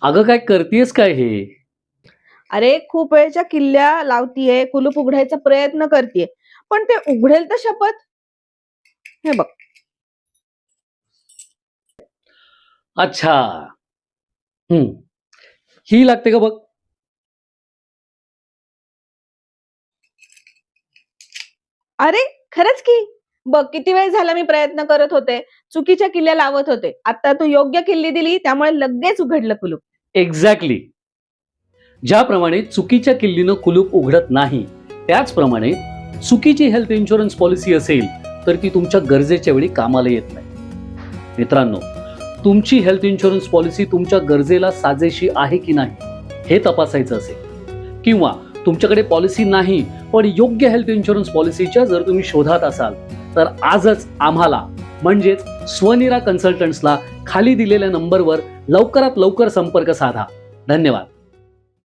अगं काय करतेस काय हे? अरे खूप वेळच्या किल्ल्या लावतीये, कुलूप उघडायचा प्रयत्न करतीये, पण ते उघडेल तर शपथ. हे बघ. अच्छा. हं. ही लागते का बघ? अरे खरंच की. बघ किती वेळ झाला मी प्रयत्न करत होते, चुकीच्या किल्ल्या लावत होते. आता तू योग्य किल्ली दिली, त्यामुळे लगेच उघडलं कुलूप. एक्झॅक्टली. ज्याप्रमाणे चुकीच्या किल्लीनं कुलूप उघडत नाही, त्याचप्रमाणे चुकीची हेल्थ इन्शुरन्स पॉलिसी असेल तर ती तुमच्या गरजेच्या वेळी कामाला येत नाही. मित्रांनो, तुमची हेल्थ इन्शुरन्स पॉलिसी तुमच्या गरजेला साजेशी आहे की नाही हे तपासायचं असेल, किंवा तुमच्याकडे पॉलिसी नाही पण योग्य हेल्थ इन्शुरन्स पॉलिसीच्या जर तुम्ही शोधात असाल तर आजच आम्हाला म्हणजेच स्वनिरा कन्सल्टंट्सला खाली दिलेल्या नंबरवर लवकरात लवकर संपर्क साधा. धन्यवाद.